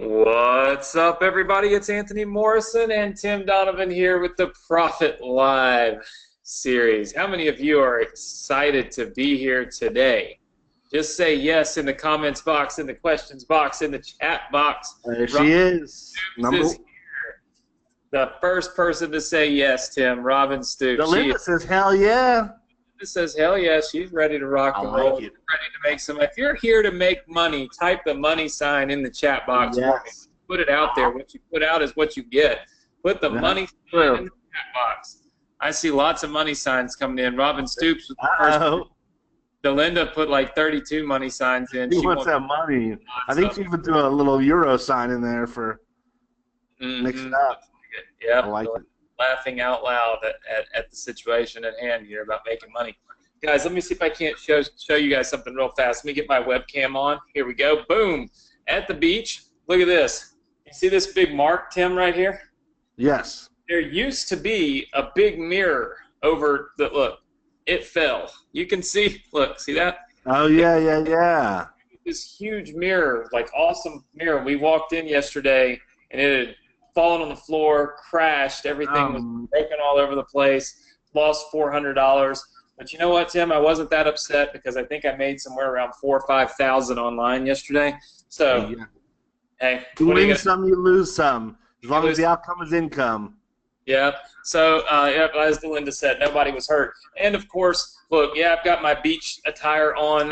What's up, everybody? It's Anthony Morrison and Tim Donovan here with the Profit Live series. How many of you are excited to be here today? Just say yes in the comments box, in the questions box, in the chat box. There she is. Is here. The first person to say yes, Tim, Robin Stoops. Linda says, hell yeah. Says, hell yeah, she's ready to rock and roll. Ready to make some. If you're here to make money, type the money sign in the chat box. Yes. Put it out there. What you put out is what you get. Put the money sign in the chat box. I see lots of money signs coming in. Robin Stoops was the first. Delinda put like 32 money signs in. She wants that money. I think she even threw a little euro sign in there for mixed it up. Yeah, I like it. Laughing out loud at the situation at hand here about making money. Guys, let me see if I can't show you guys something real fast. Let me get my webcam on. Here we go. Boom. At the beach. Look at this. You see this big mark, Tim, right here? Yes. There used to be a big mirror over the, look, it fell. You can see, look, see that? Oh, yeah. This huge mirror, like awesome mirror. We walked in yesterday, and it had fallen on the floor, crashed, everything was broken all over the place, lost $400. But you know what, Tim? I wasn't that upset because I think I made somewhere around 4,000 or 5,000 online yesterday. So, hey, you win some, you lose some, as long as the outcome is income. Yeah. So, as Delinda said, nobody was hurt. And of course, look, yeah, I've got my beach attire on.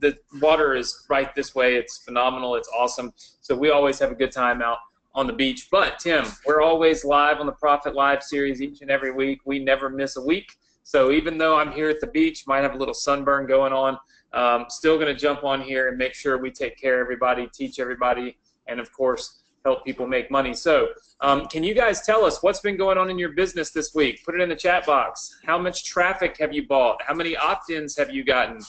The water is right this way. It's phenomenal. It's awesome. So we always have a good time out on the beach. But Tim, we're always live on the Profit Live series each and every week. We never miss a week. So even though I'm here at the beach, might have a little sunburn going on, still going to jump on here and make sure we take care of everybody, teach everybody, and of course help people make money. So can you guys tell us what's been going on in your business this week? Put it in the chat box. How much traffic have you bought? How many opt-ins have you gotten?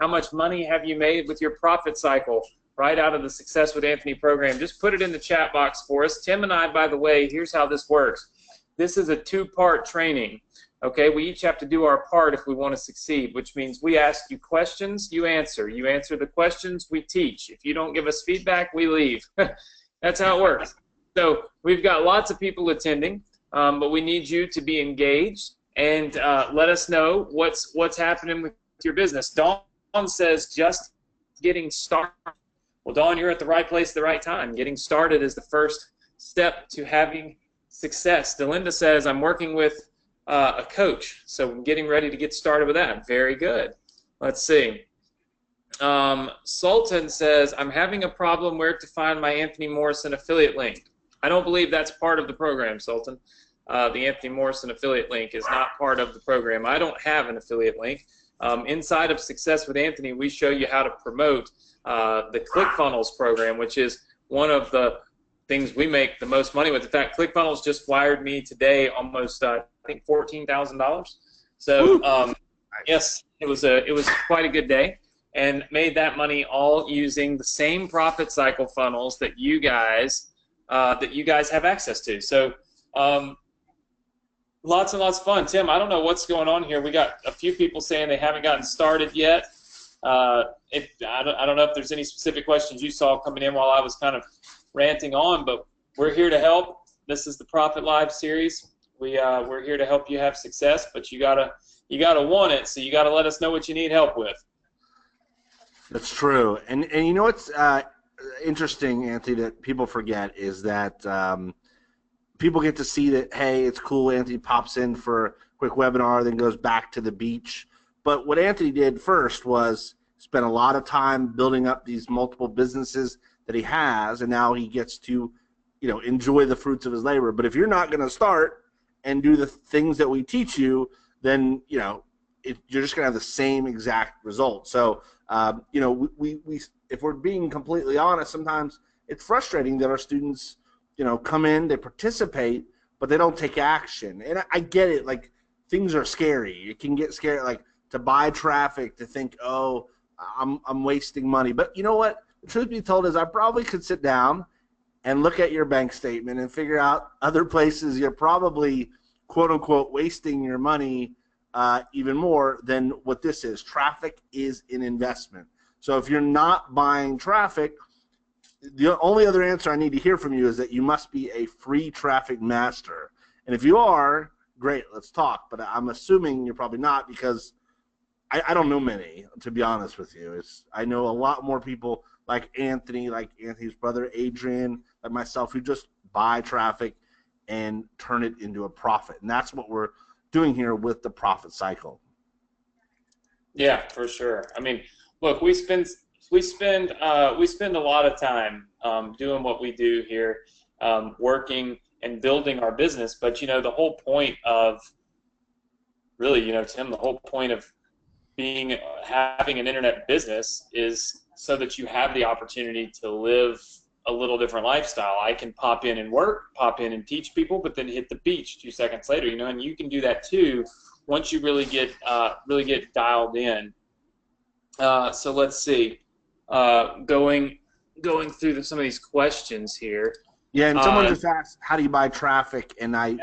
How much money have you made with your profit cycle? Right out of the Success with Anthony program. Just put it in the chat box for us. Tim and I, by the way, here's how this works. This is a two-part training. Okay, we each have to do our part if we want to succeed, which means we ask you questions, you answer. You answer the questions, we teach. If you don't give us feedback, we leave. That's how it works. So we've got lots of people attending, but we need you to be engaged and let us know what's happening with your business. Dawn says just getting started. Well, Dawn, you're at the right place at the right time. Getting started is the first step to having success. Delinda says, I'm working with a coach, so I'm getting ready to get started with that. Very good. Let's see. Sultan says, I'm having a problem where to find my Anthony Morrison affiliate link. I don't believe that's part of the program, Sultan. The Anthony Morrison affiliate link is not part of the program. I don't have an affiliate link. Inside of Success with Anthony, we show you how to promote the ClickFunnels program, which is one of the things we make the most money with. In fact, ClickFunnels just wired me today almost, I think, $14,000. So, yes, it was quite a good day, and made that money all using the same profit cycle funnels that you guys have access to. So, lots and lots of fun. Tim, I don't know what's going on here. We got a few people saying they haven't gotten started yet. I don't know if there's any specific questions you saw coming in while I was kind of ranting on, but we're here to help. This is the Profit Live series. We're here to help you have success, but you gotta want it. So you gotta let us know what you need help with. That's true. And you know what's interesting, Anthony, that people forget is that people get to see that, hey, it's cool, Anthony pops in for a quick webinar, then goes back to the beach. But what Anthony did first was spend a lot of time building up these multiple businesses that he has, and now he gets to, enjoy the fruits of his labor. But if you're not going to start and do the things that we teach you, then, you're just going to have the same exact result. So, if we're being completely honest, sometimes it's frustrating that our students, come in, they participate, but they don't take action. And I get it. Like, things are scary. It can get scary, like to buy traffic, to think, oh, I'm wasting money. But you know what? The truth be told is I probably could sit down and look at your bank statement and figure out other places you're probably, quote unquote, wasting your money even more than what this is. Traffic is an investment. So if you're not buying traffic, the only other answer I need to hear from you is that you must be a free traffic master. And if you are, great, let's talk. But I'm assuming you're probably not, because I don't know many, to be honest with you. I know a lot more people like Anthony, like Anthony's brother Adrian, like myself, who just buy traffic and turn it into a profit. And that's what we're doing here with the profit cycle. Yeah, for sure. I mean, look, we spend a lot of time doing what we do here, working and building our business. But the whole point of really, Tim, the whole point of having an internet business is so that you have the opportunity to live a little different lifestyle. I can pop in and work, pop in and teach people, but then hit the beach 2 seconds later. And you can do that too once you really get dialed in. So let's see. Going through some of these questions here. Yeah, and someone just asked, how do you buy traffic? And I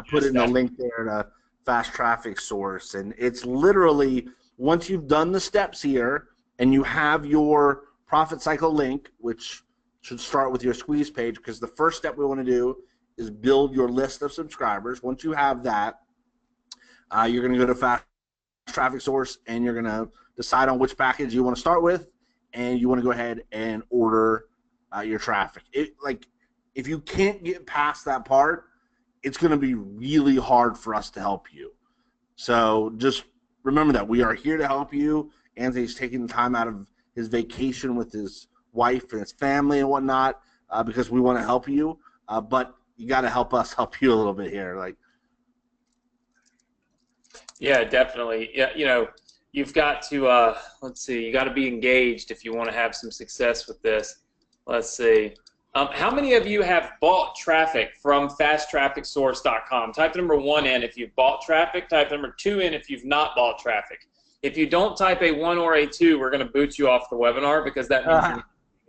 put in the link there to Fast Traffic Source. And it's literally, once you've done the steps here and you have your profit cycle link, which should start with your squeeze page, because the first step we want to do is build your list of subscribers. Once you have that, you're going to go to Fast Traffic Source and you're going to decide on which package you want to start with, and you want to go ahead and order your traffic. If you can't get past that part, it's going to be really hard for us to help you. So just remember that we are here to help you. Anthony's taking the time out of his vacation with his wife and his family and whatnot, because we want to help you. But you got to help us help you a little bit here. Yeah, definitely. Yeah, you've got to let's see. You got to be engaged if you want to have some success with this. Let's see. How many of you have bought traffic from fasttrafficsource.com? Type number 1 in if you've bought traffic. Type number 2 in if you've not bought traffic. If you don't type a 1 or a 2, we're going to boot you off the webinar, because that means you're not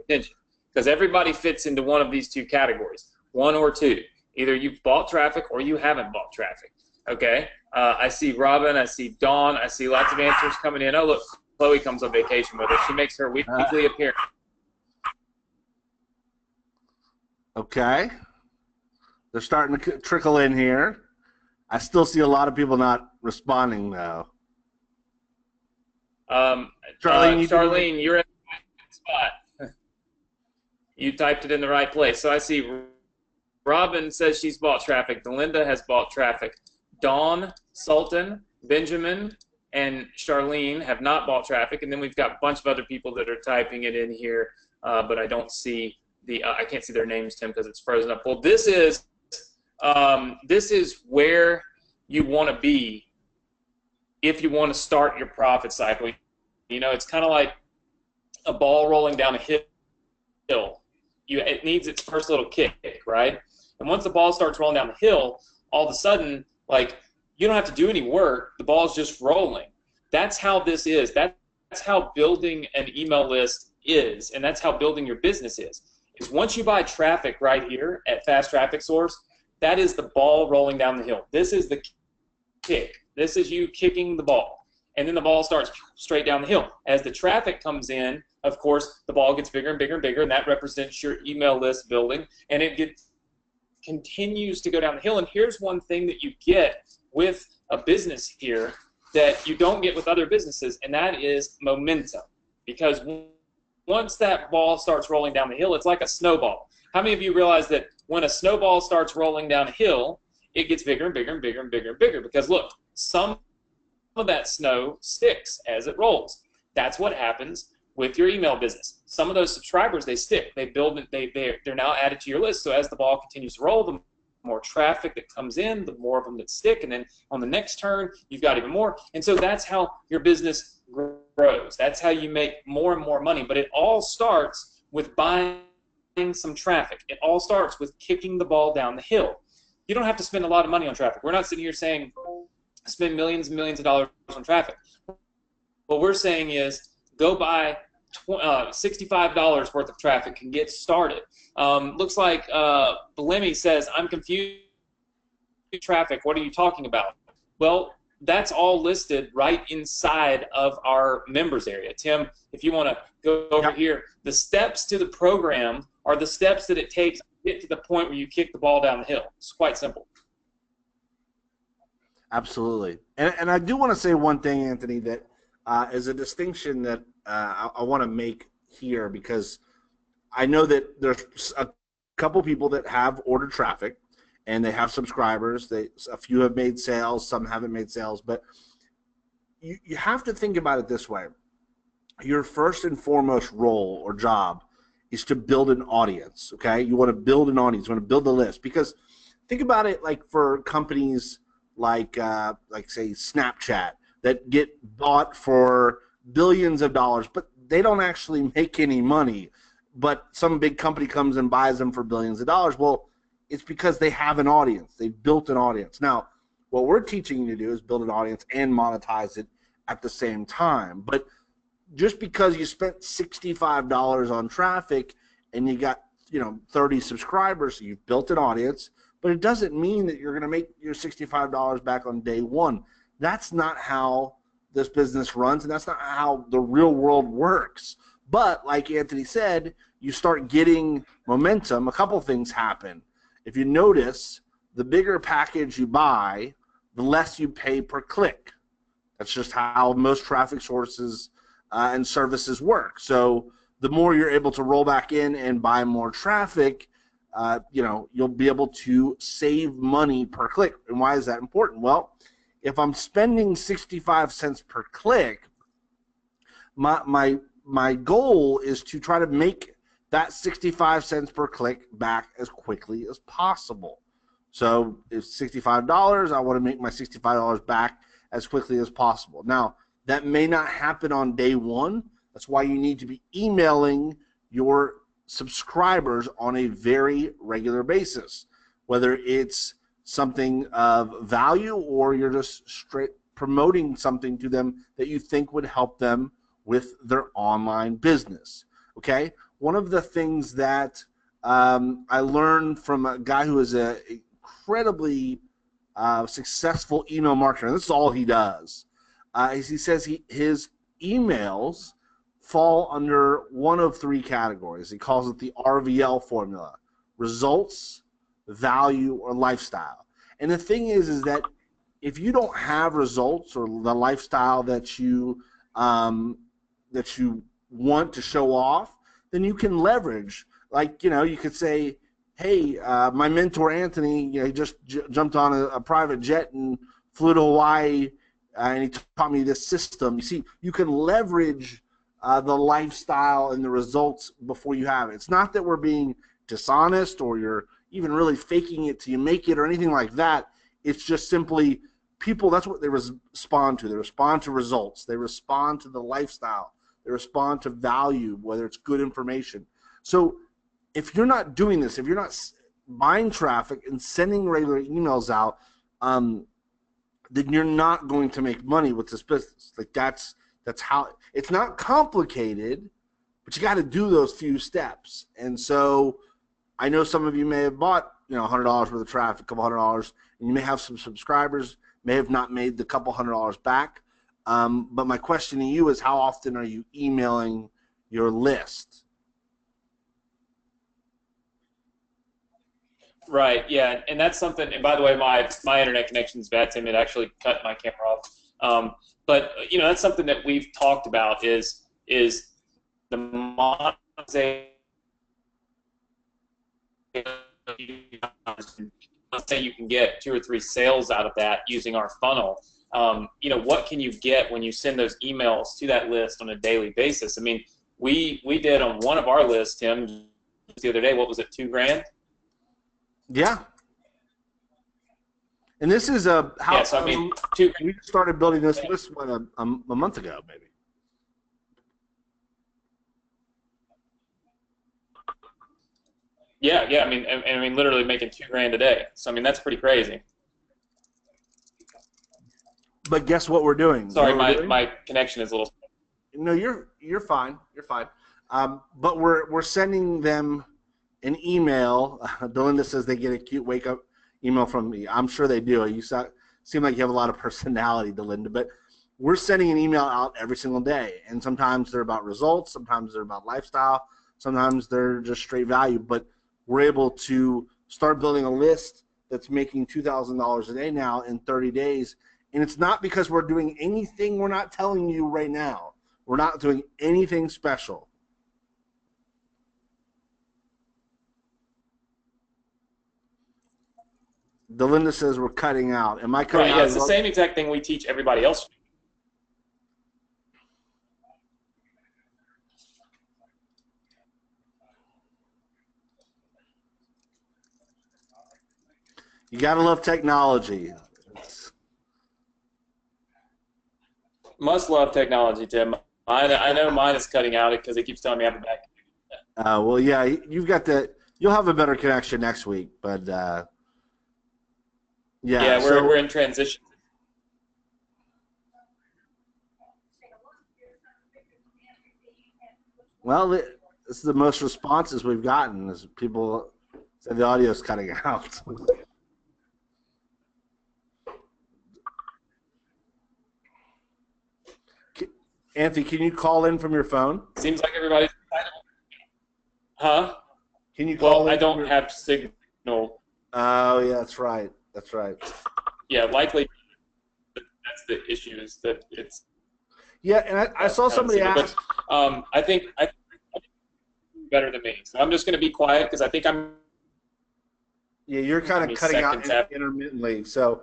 paying attention. Because everybody fits into one of these 2 categories, 1 or 2. Either you've bought traffic or you haven't bought traffic. Okay? I see Robin. I see Dawn. I see lots of answers coming in. Oh, look, Chloe comes on vacation with us. She makes her weekly appearance. Okay. They're starting to trickle in here. I still see a lot of people not responding, though. Charlene, you're in the right spot. You typed it in the right place. So I see Robin says she's bought traffic. Delinda has bought traffic. Dawn, Sultan, Benjamin, and Charlene have not bought traffic. And then we've got a bunch of other people that are typing it in here, but I don't see I can't see their names, Tim, because it's frozen up. Well, this is where you want to be if you want to start your profit cycle. It's kind of like a ball rolling down a hill. It needs its first little kick, right? And once the ball starts rolling down the hill, all of a sudden, you don't have to do any work. The ball's just rolling. That's how this is. That's how building an email list is, and that's how building your business is once you buy traffic right here at Fast Traffic Source, that is the ball rolling down the hill. This is the kick. This is you kicking the ball. And then the ball starts straight down the hill. As the traffic comes in, of course, the ball gets bigger and bigger and bigger, and that represents your email list building, and it continues to go down the hill. And here's one thing that you get with a business here that you don't get with other businesses, and that is momentum. Because once that ball starts rolling down the hill, it's like a snowball. How many of you realize that when a snowball starts rolling down a hill, it gets bigger and bigger and bigger and bigger and bigger? Because look, some of that snow sticks as it rolls. That's what happens with your email business. Some of those subscribers, they stick. They build. They're now added to your list. So as the ball continues to roll, the more traffic that comes in, the more of them that stick. And then on the next turn, you've got even more. And so that's how your business grows. That's how you make more and more money. But it all starts with buying some traffic. It all starts with kicking the ball down the hill. You don't have to spend a lot of money on traffic. We're not sitting here saying spend millions and millions of dollars on traffic. What we're saying is go buy $65 worth of traffic and get started. Looks like Blemmy says, I'm confused. Traffic, what are you talking about? Well, that's all listed right inside of our members area. Tim, if you want to go over here, the steps to the program are the steps that it takes to get to the point where you kick the ball down the hill. It's quite simple. Absolutely. And I do want to say one thing, Anthony, that is a distinction that I want to make here, because I know that there's a couple people that have ordered traffic and they have subscribers. A few have made sales, some haven't made sales, but you have to think about it this way. Your first and foremost role or job is to build an audience, okay? You want to build an audience. You want to build a list, because think about it like for companies like say Snapchat that get bought for billions of dollars, but they don't actually make any money. But some big company comes and buys them for billions of dollars. Well, it's because they have an audience. They've built an audience. Now, what we're teaching you to do is build an audience and monetize it at the same time. But just because you spent $65 on traffic and you got 30 subscribers, so you've built an audience, but it doesn't mean that you're going to make your $65 back on day one. That's not how this business runs, and that's not how the real world works. But like Anthony said, you start getting momentum. A couple things happen. If you notice, the bigger package you buy, the less you pay per click. That's just how most traffic sources and services work. So the more you're able to roll back in and buy more traffic, you'll be able to save money per click. And why is that important? Well, if I'm spending 65 cents per click, my goal is to try to make that 65 cents per click back as quickly as possible. So if $65, I want to make my $65 back as quickly as possible. Now, that may not happen on day one. That's why you need to be emailing your subscribers on a very regular basis, whether it's something of value or you're just straight promoting something to them that you think would help them with their online business. Okay? One of the things that I learned from a guy who is an incredibly successful email marketer, and this is all he does, is he says his emails fall under one of three categories. He calls it the RVL formula: results, value, or lifestyle. And the thing is that if you don't have results or the lifestyle that you want to show off, then you can leverage. Like, you could say, hey, my mentor Anthony, he just jumped on a private jet and flew to Hawaii, and he taught me this system. You see, you can leverage the lifestyle and the results before you have it. It's not that we're being dishonest or you're even really faking it till you make it or anything like that. It's just simply people, that's what they respond to. They respond to results. They respond to the lifestyle. They respond to value, whether it's good information. So if you're not doing this, if you're not buying traffic and sending regular emails out, then you're not going to make money with this business. Like that's how, it's not complicated, but you got to do those few steps. And so I know some of you may have bought, $100 worth of traffic, a couple $100, and you may have some subscribers, may have not made the couple $100 back. But my question to you is, how often are you emailing your list? Right, yeah, and that's something, and by the way, my internet connection is bad, Tim. It actually cut my camera off. But, that's something that we've talked about is the monetization. Let's say you can get 2 or 3 sales out of that using our funnel. What can you get when you send those emails to that list on a daily basis? I mean, we did on one of our lists, Tim, the other day, what was it, $2,000? Yeah. And this is we started building this list a month ago, maybe. Yeah. I mean, literally making $2,000 a day. So I mean, that's pretty crazy. But guess what we're doing? Sorry, my connection is a little. No, you're fine. You're fine. But we're sending them an email. Belinda says they get a cute wake up email from me. I'm sure they do. You seem like you have a lot of personality, Belinda. But we're sending an email out every single day, and sometimes they're about results, sometimes they're about lifestyle, Sometimes they're just straight value, but we're able to start building a list that's making $2,000 a day now in 30 days. And it's not because we're doing anything we're not telling you right now. We're not doing anything special. Delinda says we're cutting out. Am I cutting Right, out? yeah, it's the same exact thing we teach everybody else. You got to love technology. Must love technology, Tim. I know mine is cutting out because it keeps telling me I have a back. Well, yeah, you've got you'll have a better connection next week, but Yeah, we're in transition. Well, this is the most responses we've gotten is people say the audio is cutting out. Anthony, can you call in from your phone? Seems like everybody's. Huh? Can you call in? I don't have signal. Oh, yeah, that's right. That's right. Yeah, likely that's the issue is that it's. Yeah, and I saw somebody ask. But, I think better than me, so I'm just going to be quiet because I think I'm. Yeah, you're kind of cutting out intermittently, so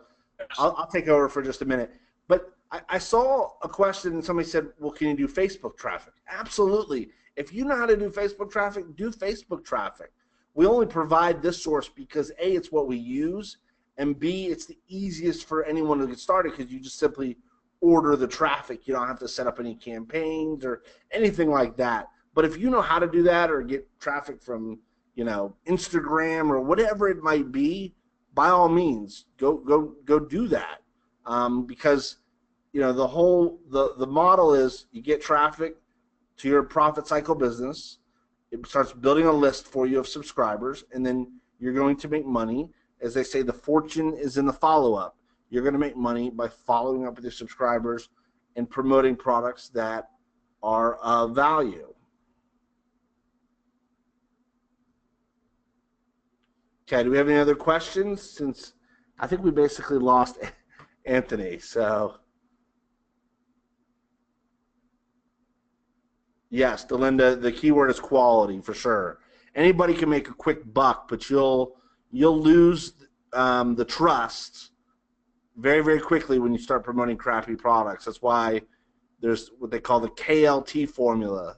I'll take over for just a minute. But I saw a question and somebody said, well, can you do Facebook traffic? Absolutely. If you know how to do Facebook traffic, do Facebook traffic. We only provide this source because A, it's what we use, and B, it's the easiest for anyone to get started because you just simply order the traffic. You don't have to set up any campaigns or anything like that. But if you know how to do that or get traffic from, Instagram or whatever it might be, by all means, go do that. Because the model is you get traffic to your profit cycle business. It starts building a list for you of subscribers, and then you're going to make money. As they say, the fortune is in the follow-up. You're going to make money by following up with your subscribers and promoting products that are of value. Okay, do we have any other questions? Since I think we basically lost Anthony, so yes, Delinda, the keyword is quality for sure. Anybody can make a quick buck, but you'll lose the trust very, very quickly when you start promoting crappy products. That's why there's what they call the KLT formula: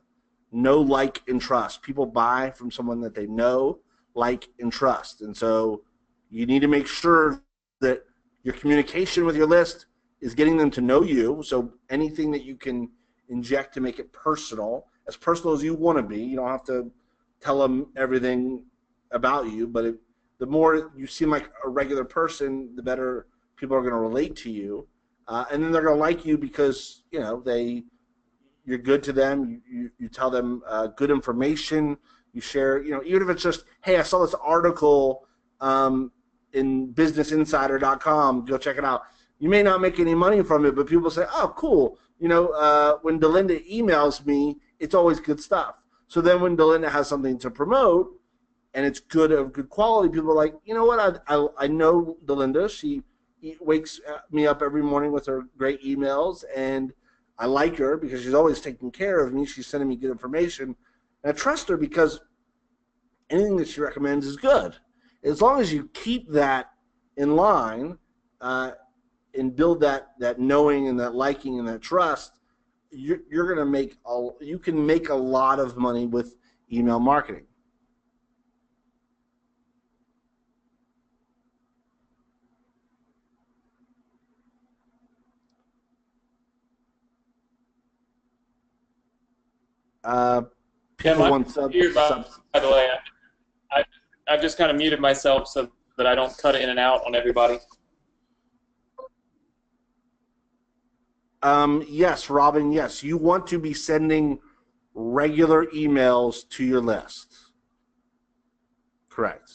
know, like, and trust. People buy from someone that they know, like, and trust. And so you need to make sure that your communication with your list is getting them to know you. So anything that you can inject to make it personal as you want to be. You don't have to tell them everything about you, but the more you seem like a regular person, the better people are going to relate to you. And then they're going to like you because, you're good to them. You tell them good information. You share, even if it's just, hey, I saw this article in businessinsider.com. Go check it out. You may not make any money from it, but people say, oh, cool. When Delinda emails me, it's always good stuff. So then when Delinda has something to promote and it's of good quality, people are like, you know what? I know Delinda. She wakes me up every morning with her great emails, and I like her because she's always taking care of me. She's sending me good information. And I trust her because anything that she recommends is good. As long as you keep that in line and build that knowing and that liking and that trust, you're going to you can make a lot of money with email marketing. People want subs. By the way, I've just kind of muted myself so that I don't cut in and out on everybody. Yes, Robin, yes. You want to be sending regular emails to your list. Correct.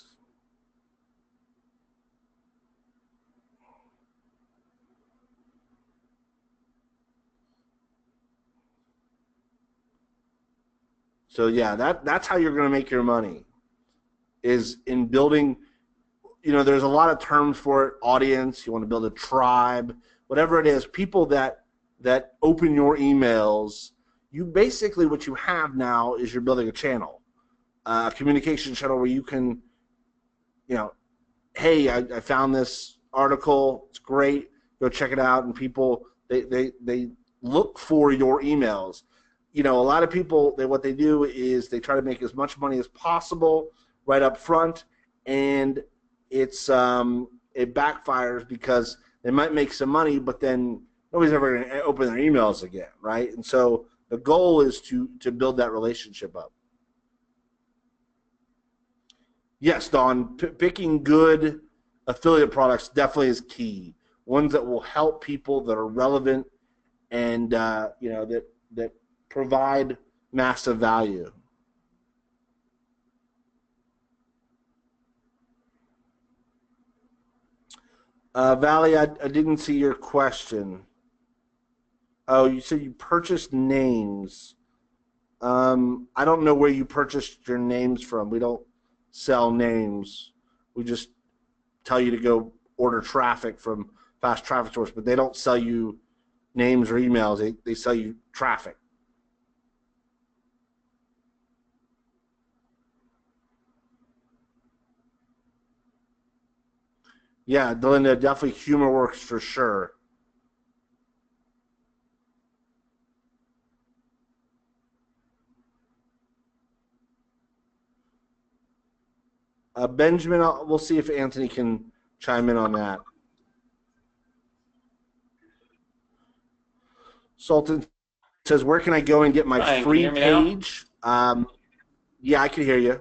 So yeah, that's how you're going to make your money, is in building. There's a lot of terms for it. Audience, you want to build a tribe, whatever it is. People that open your emails. You basically, what you have now is you're building a channel, a communication channel where you can, hey, I found this article. It's great. Go check it out. And people, they look for your emails. A lot of people, what they do is they try to make as much money as possible right up front, and it backfires because they might make some money, but then nobody's ever going to open their emails again, right? And so the goal is to build that relationship up. Yes, Don, picking good affiliate products definitely is key. Ones that will help people, that are relevant, and that provide massive value. Valley, I didn't see your question. Oh, you said you purchased names. I don't know where you purchased your names from. We don't sell names. We just tell you to go order traffic from Fast Traffic Source, but they don't sell you names or emails. They sell you traffic. Yeah, Delinda, definitely humor works for sure. Benjamin, we'll see if Anthony can chime in on that. Sultan says, where can I go and get my Ryan, can you free hear me now? page? Yeah, I can hear you.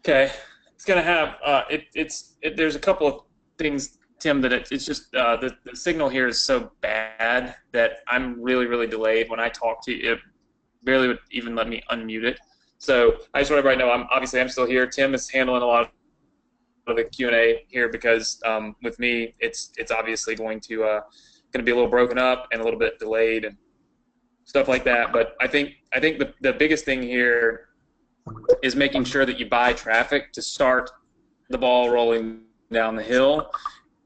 Okay, it's gonna have there's a couple of things, Tim, that it's just the signal here is so bad that I'm really delayed when I talk to you. It barely would even let me unmute it. So I just want everybody to know I'm still here. Tim is handling a lot of the Q&A here because with me it's obviously going to be a little broken up and a little bit delayed and stuff like that. But I think the biggest thing here is making sure that you buy traffic to start the ball rolling down the hill,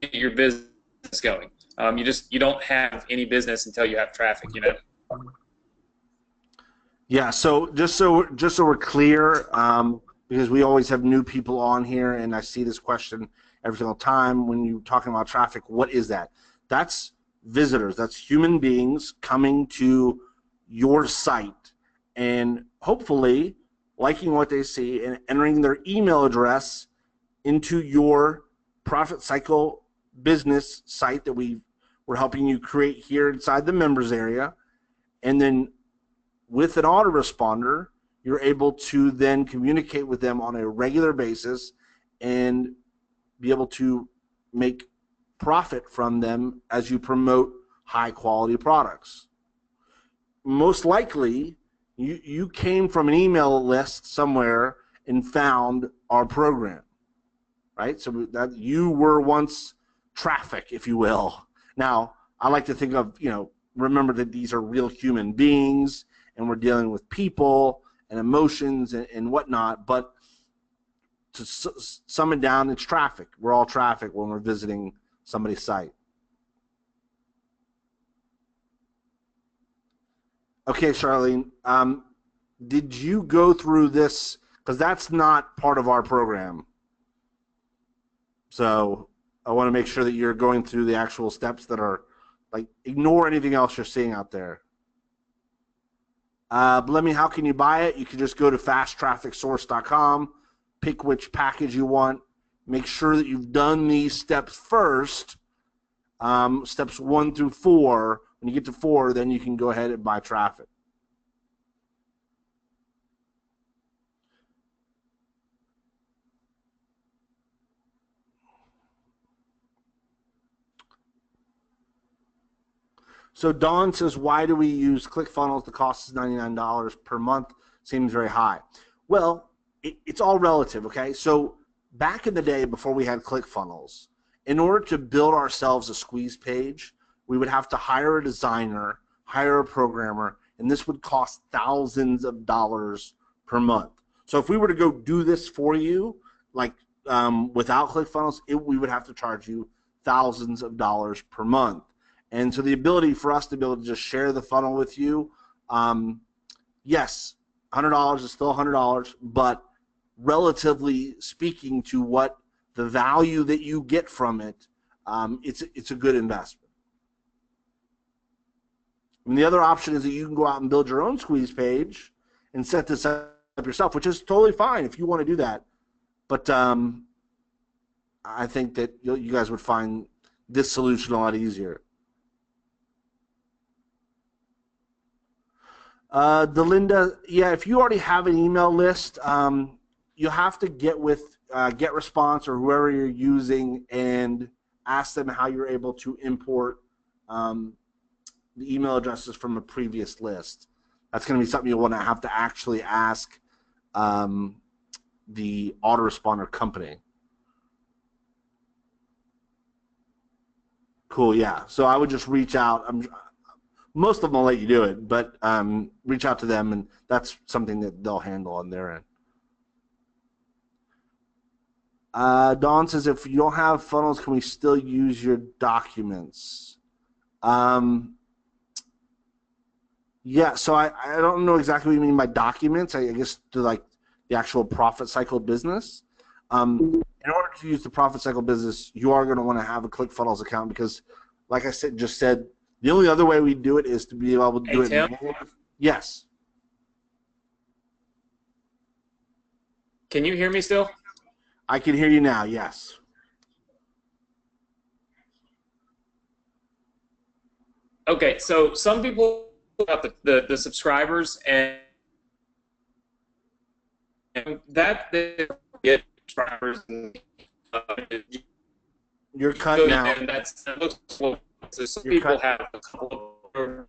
get your business going. You don't have any business until you have traffic, Yeah, so just so we're clear, because we always have new people on here, and I see this question every single time when you're talking about traffic. What is that? That's visitors. That's human beings coming to your site and hopefully liking what they see and entering their email address into your profit cycle business site that we're helping you create here inside the members area. And then with an autoresponder, you're able to then communicate with them on a regular basis and be able to make profit from them as you promote high quality products. Most likely, you came from an email list somewhere and found our program, right? So that you were once traffic, if you will. Now, I like to think of, remember that these are real human beings and we're dealing with people and emotions and whatnot, but to sum it down, it's traffic. We're all traffic when we're visiting somebody's site. Okay, Charlene, did you go through this? Because that's not part of our program. So I want to make sure that you're going through the actual steps that are, like, ignore anything else you're seeing out there. Let me, how can you buy it? You can just go to fasttrafficsource.com, pick which package you want, make sure that you've done these steps first, steps 1 through 4. When you get to 4, then you can go ahead and buy traffic. So Dawn says, why do we use ClickFunnels? The cost is $99 per month. Seems very high. Well, it's all relative, okay? So back in the day before we had ClickFunnels, in order to build ourselves a squeeze page, we would have to hire a designer, hire a programmer, and this would cost thousands of dollars per month. So if we were to go do this for you, like without ClickFunnels, we would have to charge you thousands of dollars per month. And so the ability for us to be able to just share the funnel with you, yes, $100 is still $100, but relatively speaking to what the value that you get from it, it's a good investment. And the other option is that you can go out and build your own squeeze page and set this up yourself, which is totally fine if you want to do that. But I think that you guys would find this solution a lot easier. Delinda, yeah, if you already have an email list, you'll have to get with GetResponse or whoever you're using and ask them how you're able to import the email addresses from a previous list. That's going to be something you'll want to have to actually ask the autoresponder company. Cool, yeah. So I would just reach out. Most of them will let you do it, but reach out to them, and that's something that they'll handle on their end. Dawn says, if you don't have funnels, can we still use your documents? Yeah, so I don't know exactly what you mean by documents. I guess like the actual profit cycle business. In order to use the profit cycle business, you are going to want to have a ClickFunnels account because, like I just said, the only other way we do it is to be able to do it manually. Yes. Can you hear me still? I can hear you now, yes. Okay, so some people about the subscribers and that they get subscribers and you're cutting out. And that's so some people have a couple of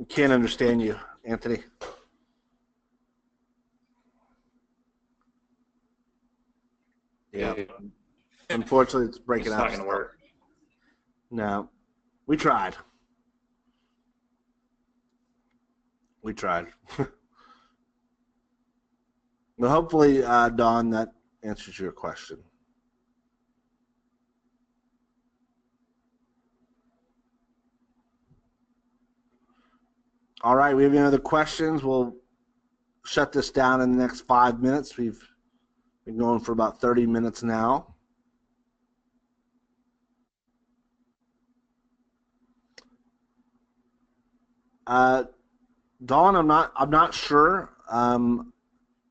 Can't understand you, Anthony. Yeah. Unfortunately, it's breaking out. It's not going to work. No. We tried. We tried. Well, hopefully, Dawn, that answers your question. All right, we have any other questions? We'll shut this down in the next 5 minutes. We've been going for about 30 minutes now. Dawn, I'm not sure.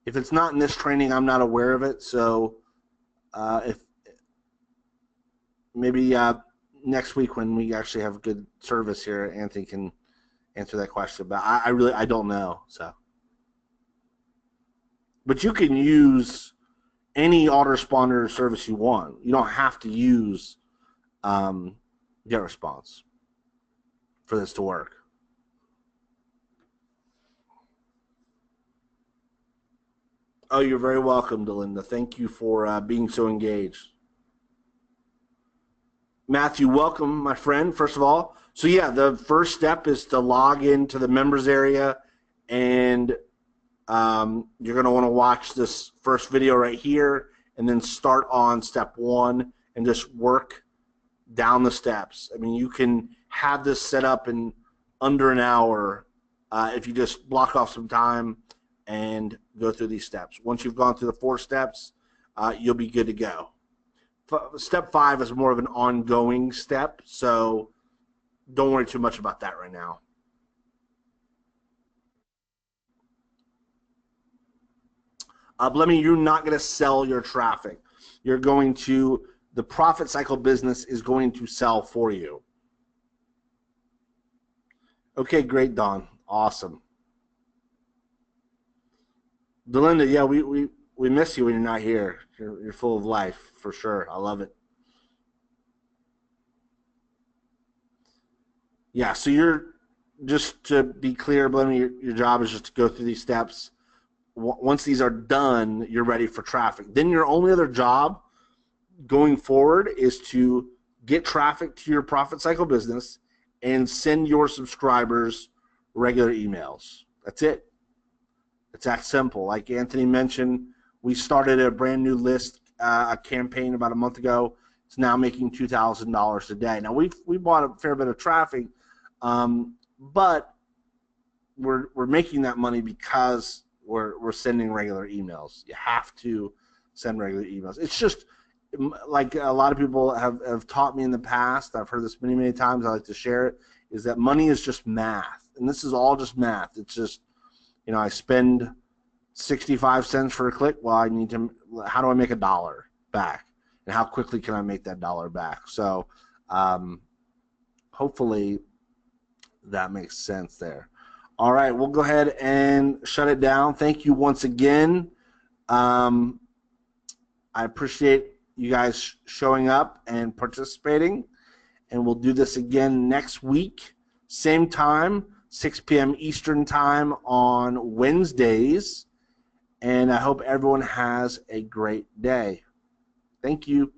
If it's not in this training, I'm not aware of it. So, if maybe next week when we actually have good service here, Anthony can answer that question. But I don't know. So, but you can use any autoresponder service you want. You don't have to use GetResponse for this to work. Oh, you're very welcome, Delinda. Thank you for being so engaged. Matthew, welcome, my friend, first of all. So, yeah, the first step is to log into the members area, and you're going to want to watch this first video right here and then start on step 1 and just work down the steps. I mean, you can have this set up in under an hour if you just block off some time and go through these steps. Once you've gone through the 4 steps, you'll be good to go. Step 5 is more of an ongoing step, so don't worry too much about that right now. You're not going to sell your traffic. You're going to, the profit cycle business is going to sell for you. Okay, great, Dawn. Awesome. Delinda, yeah, we miss you when you're not here. You're full of life, for sure. I love it. Yeah, so you're, just to be clear, Delinda, your job is just to go through these steps. Once these are done, you're ready for traffic. Then your only other job going forward is to get traffic to your profit cycle business, and send your subscribers regular emails. That's it. It's that simple. Like Anthony mentioned, we started a brand new list, a campaign about a month ago. It's now making $2,000 a day. Now we bought a fair bit of traffic, but we're making that money because we're sending regular emails. You have to send regular emails. It's just like a lot of people have taught me in the past. I've heard this many times. I like to share it. Is that money is just math, and this is all just math. It's just, you know, I spend 65 cents for a click. Well, I need to. How do I make $1 back, and how quickly can I make that $1 back? So, hopefully, that makes sense there. All right, we'll go ahead and shut it down. Thank you once again. I appreciate you guys showing up and participating, and we'll do this again next week, same time, 6 p.m. Eastern time on Wednesdays, and I hope everyone has a great day. Thank you.